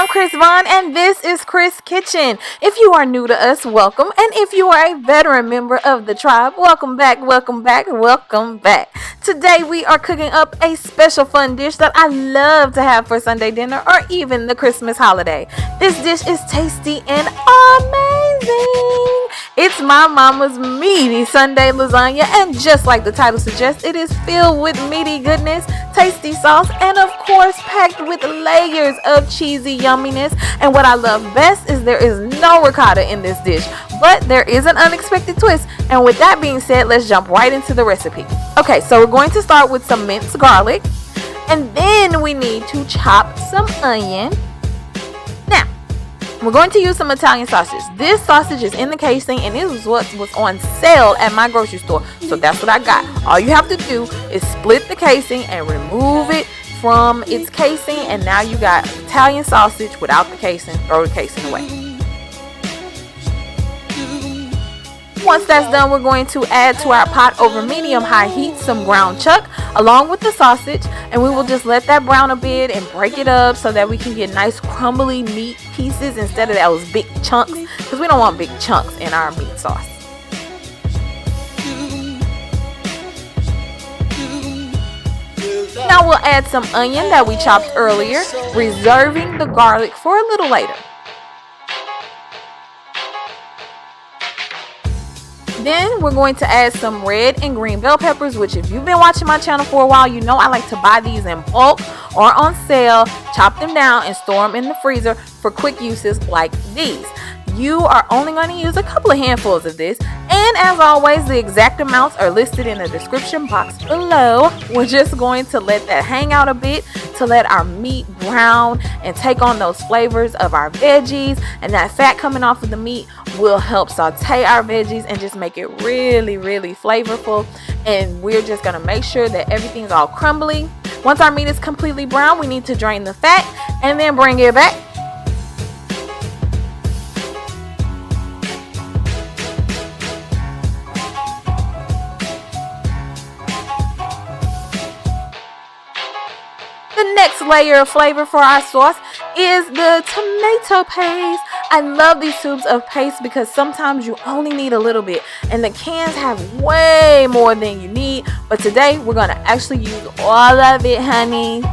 Chris Vaughn, and this is Chris Kitchen. If you are new to us, welcome. And if you are a veteran member of the tribe, welcome back, welcome back, welcome back. Today we are cooking up a special fun dish that I love to have for Sunday dinner or even the Christmas holiday. This dish is tasty and amazing. It's my mama's meaty Sunday lasagna, and just like the title suggests, it is filled with meaty goodness, tasty sauce, and of course packed with layers of cheesy yumminess. And what I love best is there is no ricotta in this dish, but there is an unexpected twist. And with that being said, let's jump right into the recipe. Okay, so we're going to start with some minced garlic, and then we need to chop some onion. Now, we're going to use some Italian sausage. This sausage is in the casing, and it was what was on sale at my grocery store, so that's what I got. All you have to do is split the casing and remove it from its casing, and now you got Italian sausage without the casing. Throw the casing away. Once that's done, we're going to add to our pot over medium-high heat some ground chuck along with the sausage, and we will just let that brown a bit and break it up so that we can get nice crumbly meat pieces instead of those big chunks, because we don't want big chunks in our meat sauce. Now we'll add some onion that we chopped earlier, reserving the garlic for a little later. Then we're going to add some red and green bell peppers, which if you've been watching my channel for a while, you know I like to buy these in bulk or on sale, chop them down and store them in the freezer for quick uses like these. You are only going to use a couple of handfuls of this, and as always, the exact amounts are listed in the description box below. We're just going to let that hang out a bit to let our meat brown and take on those flavors of our veggies, and that fat coming off of the meat will help saute our veggies and just make it really, really flavorful. And we're just going to make sure that everything's all crumbly. Once our meat is completely brown, we need to drain the fat and then bring it back. The next layer of flavor for our sauce is the tomato paste. I love these tubes of paste because sometimes you only need a little bit, and the cans have way more than you need. But today we're going to actually use all of it, honey.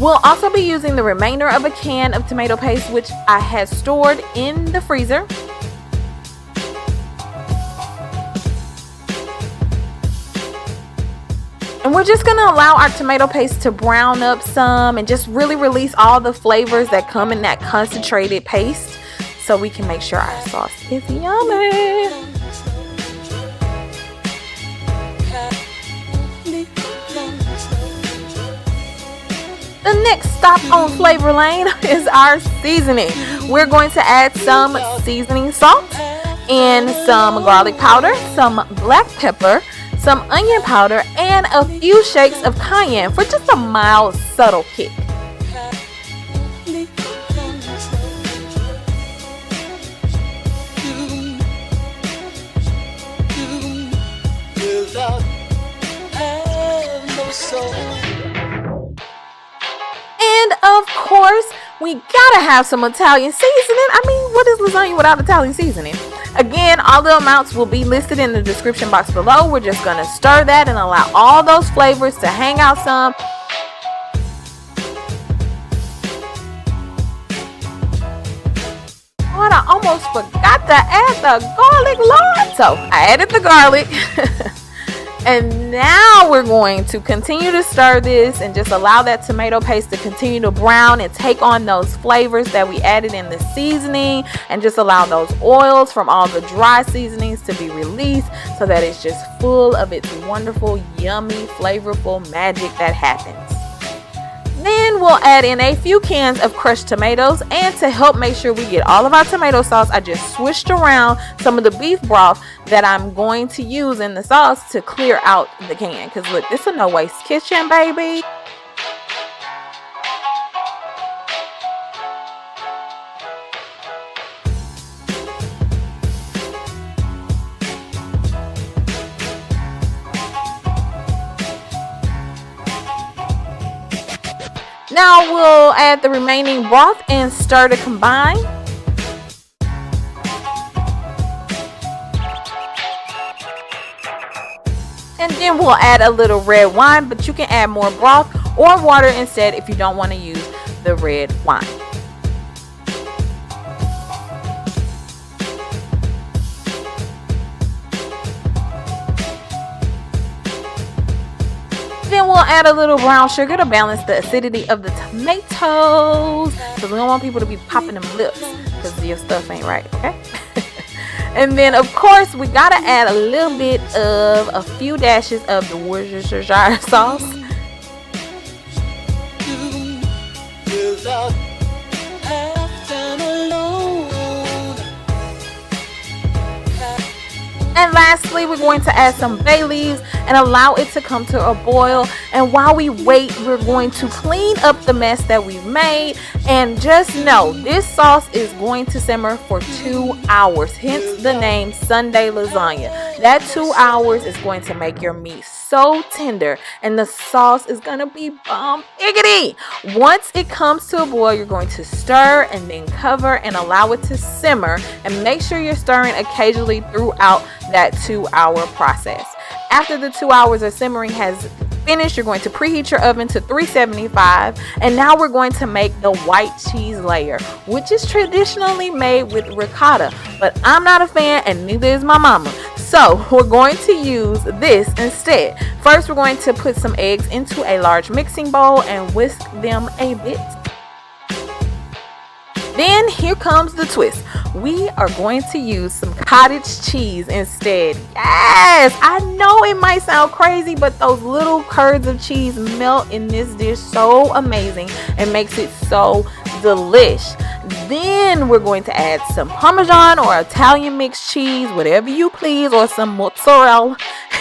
We'll also be using the remainder of a can of tomato paste, which I had stored in the freezer. And we're just going to allow our tomato paste to brown up some and just really release all the flavors that come in that concentrated paste, so we can make sure our sauce is yummy. The next stop on Flavor Lane is our seasoning. We're going to add some seasoning salt and some garlic powder, some black pepper, some onion powder, and a few shakes of cayenne for just a mild, subtle kick. And of course, we gotta have some Italian seasoning. I mean, what is lasagna without Italian seasoning? Again, all the amounts will be listed in the description box below. We're just gonna stir that and allow all those flavors to hang out some. Lord, I almost forgot to add the garlic, Lord. So I added the garlic. And now we're going to continue to stir this and just allow that tomato paste to continue to brown and take on those flavors that we added in the seasoning, and just allow those oils from all the dry seasonings to be released so that it's just full of its wonderful, yummy, flavorful magic that happens. Then we'll add in a few cans of crushed tomatoes, and to help make sure we get all of our tomato sauce, I just swished around some of the beef broth that I'm going to use in the sauce to clear out the can, because look, this is a no waste kitchen, baby. Now we'll add the remaining broth and stir to combine. And then we'll add a little red wine, but you can add more broth or water instead if you don't want to use the red wine. Then we'll add a little brown sugar to balance the acidity of the tomatoes, because we don't want people to be popping them lips because your stuff ain't right, okay? And then of course we gotta add a little bit of a few dashes of the Worcestershire sauce. And lastly, we're going to add some bay leaves and allow it to come to a boil. And while we wait, we're going to clean up the mess that we've made. And just know, this sauce is going to simmer for 2 hours, hence the name Sunday lasagna. That 2 hours is going to make your meat so tender, and the sauce is gonna be bomb diggity. Once it comes to a boil, you're going to stir and then cover and allow it to simmer, and make sure you're stirring occasionally throughout that 2 hour process. After the 2 hours of simmering has finished, you're going to preheat your oven to 375, and now we're going to make the white cheese layer, which is traditionally made with ricotta, but I'm not a fan and neither is my mama, so we're going to use this instead. First, we're going to put some eggs into a large mixing bowl and whisk them a bit. Then here comes the twist. We are going to use some cottage cheese instead. Yes, I know it might sound crazy, but those little curds of cheese melt in this dish so amazing and makes it so delish. Then we're going to add some parmesan or Italian mixed cheese, whatever you please, or some mozzarella.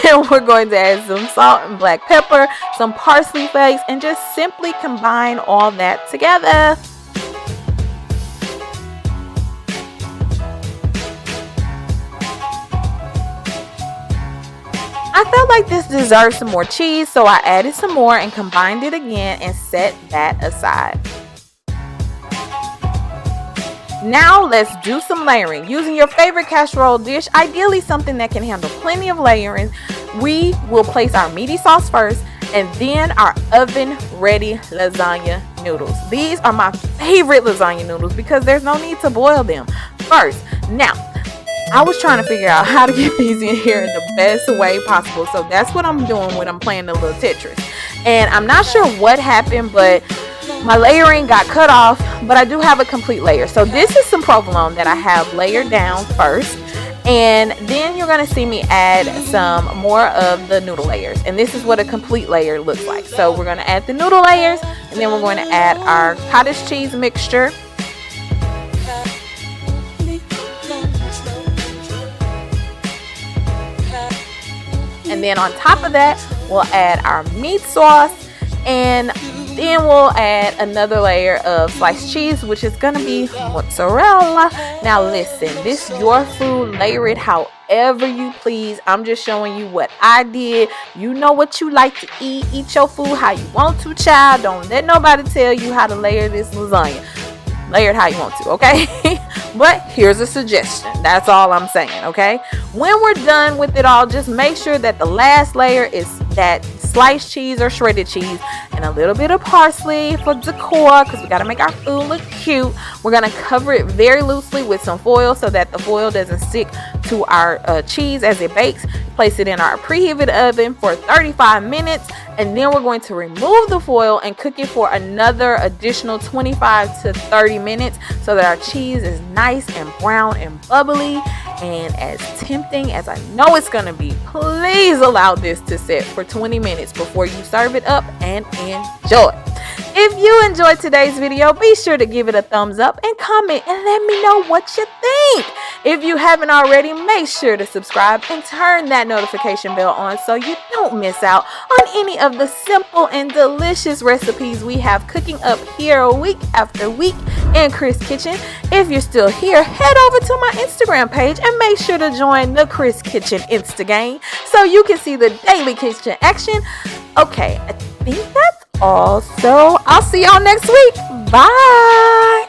And we're going to add some salt and black pepper, some parsley flakes, and just simply combine all that together. I felt like this deserved some more cheese, so I added some more and combined it again and set that aside. Now let's do some layering. Using your favorite casserole dish, ideally something that can handle plenty of layering, we will place our meaty sauce first and then our oven ready lasagna noodles. These are my favorite lasagna noodles because there's no need to boil them first. Now, I was trying to figure out how to get these in here in the best way possible, so that's what I'm doing when I'm playing the little Tetris. And I'm not sure what happened, but my layering got cut off, but I do have a complete layer. So this is some provolone that I have layered down first, and then you're going to see me add some more of the noodle layers, and this is what a complete layer looks like. So we're going to add the noodle layers, and then we're going to add our cottage cheese mixture. And then on top of that, we'll add our meat sauce, and then we'll add another layer of sliced cheese, which is gonna be mozzarella. Now listen, this is your food, layer it however you please. I'm just showing you what I did. You know what you like to eat your food how you want to, child. Don't let nobody tell you how to layer this lasagna. Layer it how you want to, okay? But here's a suggestion. That's all I'm saying, okay? When we're done with it all, just make sure that the last layer is that sliced cheese or shredded cheese and a little bit of parsley for decor, because we got to make our food look cute. We're going to cover it very loosely with some foil so that the foil doesn't stick to our cheese as it bakes. Place it in our preheated oven for 35 minutes, and then we're going to remove the foil and cook it for another additional 25 to 30 minutes so that our cheese is nice and brown and bubbly and as tempting as I know it's going to be. Please allow this to sit for 20 minutes before you serve it up and enjoy. If you enjoyed today's video, be sure to give it a thumbs up and comment and let me know what you think. If you haven't already, make sure to subscribe and turn that notification bell on so you don't miss out on any of the simple and delicious recipes we have cooking up here week after week in Chris Kitchen. If you're still here, head over to my Instagram page and make sure to join the Chris Kitchen Insta gang so you can see the daily kitchen action. Okay, I think that's Also, I'll see y'all next week. Bye.